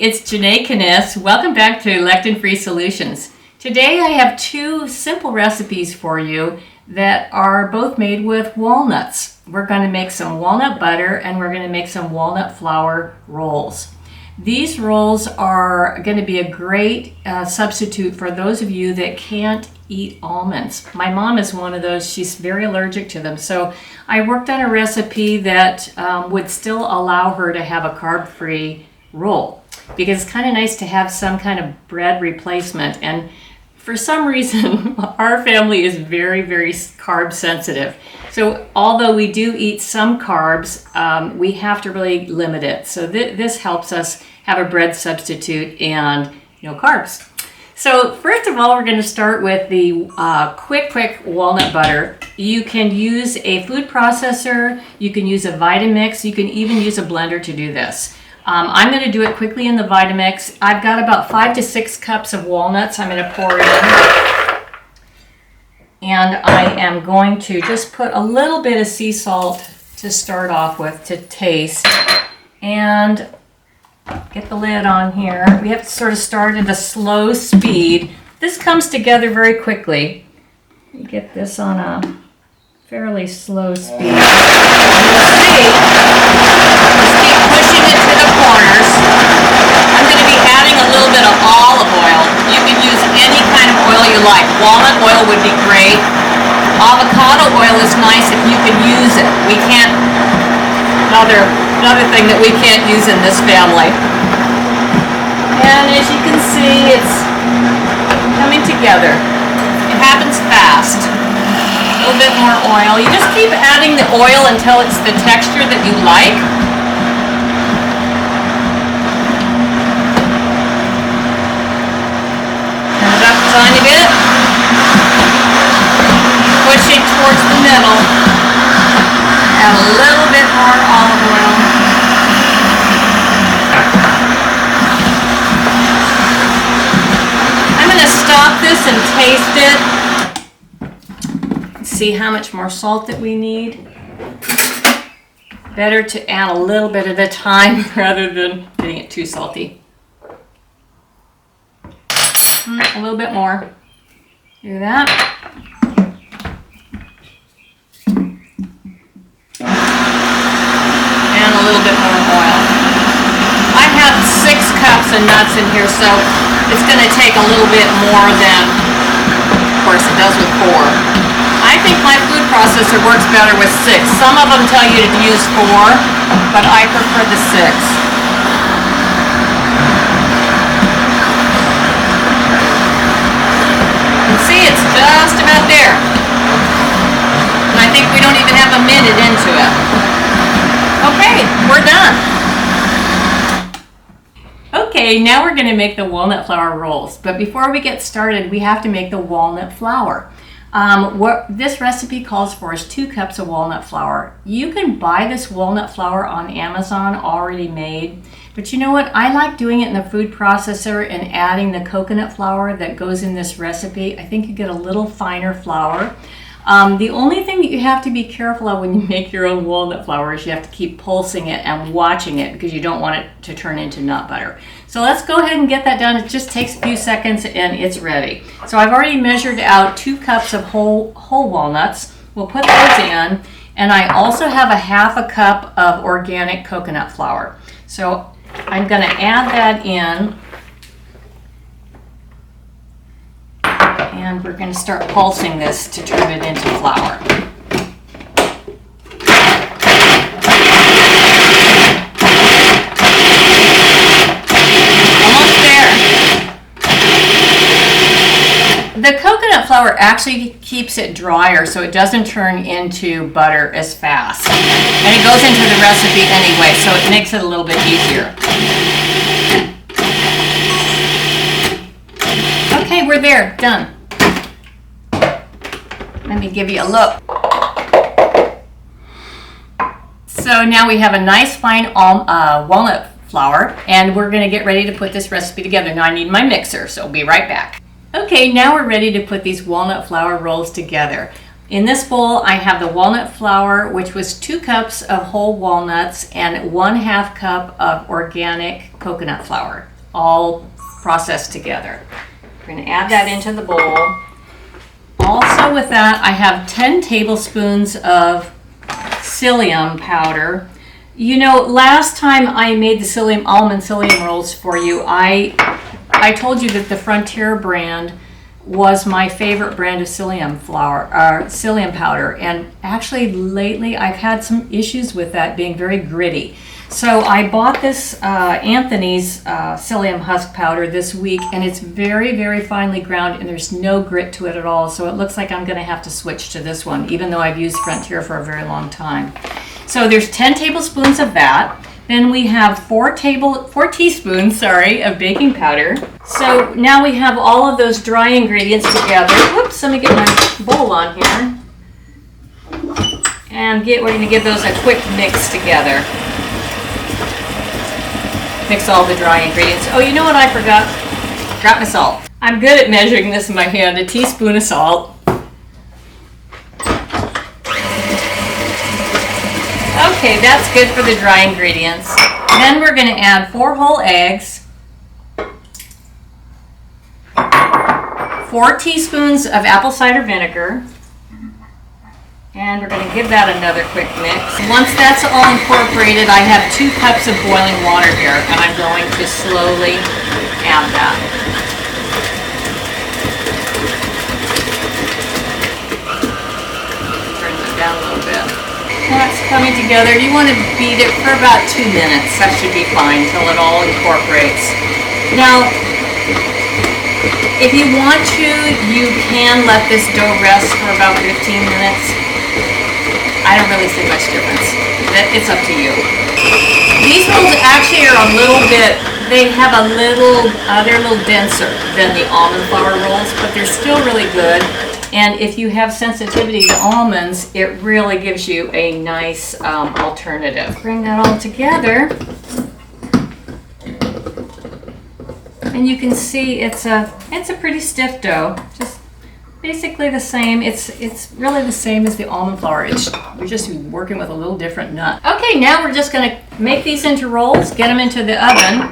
it's Janae Kness. Welcome back to Lectin Free Solutions. Today I have two simple recipes for you that are both made with walnuts. We're going to make some walnut butter and we're going to make some walnut flour rolls. These rolls are going to be a great substitute for those of you that can't eat almonds. My mom is one of those. She's very allergic to them. So I worked on a recipe that would still allow her to have a carb-free roll, because it's kind of nice to have some kind of bread replacement. And for some reason, our family is very, very carb sensitive. So although we do eat some carbs, we have to really limit it. So this helps us have a bread substitute and no carbs. So first of all, we're going to start with the quick walnut butter. You can use a food processor, you can use a Vitamix, you can even use a blender to do this. I'm going to do it quickly in the Vitamix. I've got about 5 to 6 cups of walnuts I'm going to pour in. And I am going to just put a little bit of sea salt to start off with to taste. And get the lid on here. We have to sort of start at a slow speed. This comes together very quickly. Get this on a fairly slow speed. You'll see, just keep pushing it to the corners. I'm going to be adding a little bit of olive oil. You can use any kind of oil you like. Walnut oil would be great. Avocado oil is nice if you can use it. We can't, another thing that we can't use in this family. And as you can see, it's coming together. It happens fast. A little bit more oil. You just keep adding the oil until it's the texture that you like. Turn it up a tiny bit. Push it towards the middle. Add a little bit more olive oil. I'm going to stop this and taste it. See how much more salt that we need. Better to add a little bit at a time rather than getting it too salty. A little bit more. Do that. And a little bit more oil. I have 6 cups of nuts in here, so it's going to take a little bit more than, of course, it does with 4. I think my food processor works better with 6. Some of them tell you to use 4, but I prefer the 6. You see, it's just about there. And I think we don't even have a minute into it. Okay, we're done. Okay, now we're going to make the walnut flour rolls. But before we get started, we have to make the walnut flour. What this recipe calls for is 2 cups of walnut flour. You can buy this walnut flour on Amazon already made, but you know what? I like doing it in the food processor and adding the coconut flour that goes in this recipe. I think you get a little finer flour. The only thing that you have to be careful of when you make your own walnut flour is you have to keep pulsing it and watching it, because you don't want it to turn into nut butter. So let's go ahead and get that done. It just takes a few seconds and it's ready. So I've already measured out 2 cups of whole walnuts. We'll put those in. And I also have a half a cup of organic coconut flour. So I'm going to add that in. And we're going to start pulsing this to turn it into flour. Almost there. The coconut flour actually keeps it drier, so it doesn't turn into butter as fast. And it goes into the recipe anyway, so it makes it a little bit easier. Okay, we're there. Done. Let me give you a look. So now we have a nice fine walnut flour, and we're going to get ready to put this recipe together. Now I need my mixer, so I'll be right back. Okay, now we're ready to put these walnut flour rolls together. In this bowl, I have the walnut flour, which was 2 cups of whole walnuts and 1/2 cup of organic coconut flour. all processed together. We're going to add that into the bowl. Also with that, I have 10 tablespoons of psyllium powder. You know, last time I made the almond psyllium rolls for you, I told you that the Frontier brand was my favorite brand of psyllium powder, and actually lately I've had some issues with that being very gritty. So I bought this Anthony's psyllium husk powder this week, and it's very, very finely ground, and there's no grit to it at all. So it looks like I'm going to have to switch to this one, even though I've used Frontier for a very long time. So there's 10 tablespoons of that. Then we have 4 teaspoons of baking powder. So now we have all of those dry ingredients together. Whoops, let me get my bowl on here. And we're going to give those a quick mix together. Mix all the dry ingredients. Oh, you know what I forgot? Forgot my salt. I'm good at measuring this in my hand. A teaspoon of salt. Okay, that's good for the dry ingredients. Then we're going to add 4 whole eggs, 4 teaspoons of apple cider vinegar, and we're going to give that another quick mix. Once that's all incorporated, I have 2 cups of boiling water here, and I'm going to slowly add that. Turn it down a little bit. That's coming together. You want to beat it for about 2 minutes. That should be fine until it all incorporates. Now, if you want to, you can let this dough rest for about 15 minutes. I don't really see much difference. It's up to you. These rolls actually are a little bit, they're a little denser than the almond flour rolls, but they're still really good. And if you have sensitivity to almonds, it really gives you a nice alternative. Bring that all together. And you can see it's a pretty stiff dough. Just basically the same. It's really the same as the almond flour. We're just working with a little different nut. Okay, now we're just going to make these into rolls, get them into the oven.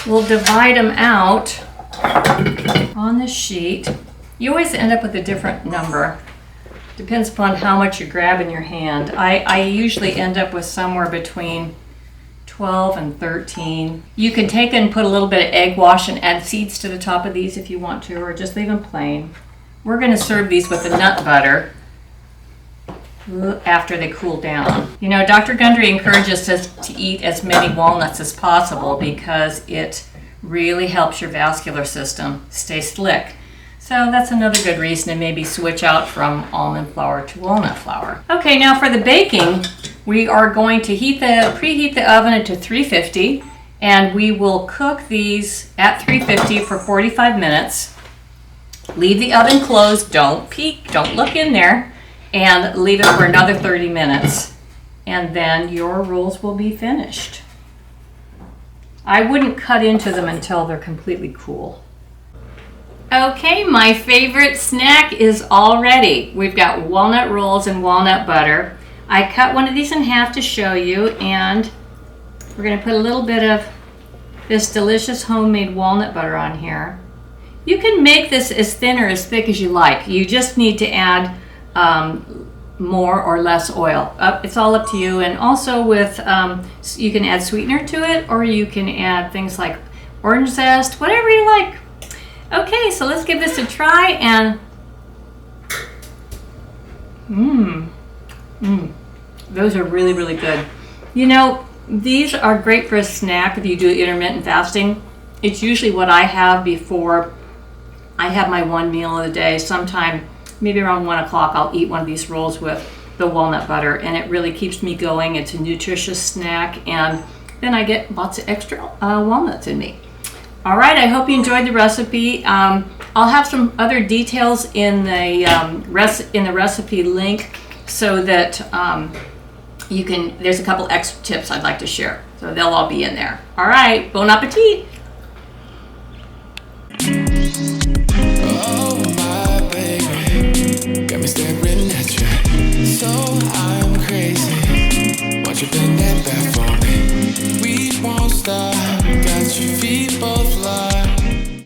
We'll divide them out on the sheet. You always end up with a different number. Depends upon how much you grab in your hand. I usually end up with somewhere between 12 and 13. You can take and put a little bit of egg wash and add seeds to the top of these if you want to, or just leave them plain. We're going to serve these with the nut butter after they cool down. You know, Dr. Gundry encourages us to eat as many walnuts as possible because it really helps your vascular system stay slick. So that's another good reason to maybe switch out from almond flour to walnut flour. Okay, now for the baking, we are going to preheat the oven to 350, and we will cook these at 350 for 45 minutes. Leave the oven closed, don't peek, don't look in there, and leave it for another 30 minutes. And then your rolls will be finished. I wouldn't cut into them until they're completely cool. Okay, my favorite snack is all ready. We've got walnut rolls and walnut butter. I cut one of these in half to show you, and we're going to put a little bit of this delicious homemade walnut butter on here. You can make this as thin or as thick as you like. You just need to add more or less oil. It's all up to you. And also with, you can add sweetener to it, or you can add things like orange zest, whatever you like. Okay, so let's give this a try, and those are really, really good. You know, these are great for a snack if you do intermittent fasting. It's usually what I have before I have my one meal of the day. Sometime, maybe around 1 o'clock, I'll eat one of these rolls with the walnut butter, and it really keeps me going. It's a nutritious snack, and then I get lots of extra walnuts in me. All right, I hope you enjoyed the recipe. I'll have some other details in the recipe link, so that you can. There's a couple extra tips I'd like to share, so they'll all be in there. All right, bon appetit. Oh my baby, got me staring at you. So I'm crazy. Won't you bend that back for me? We won't stop. feet, boy.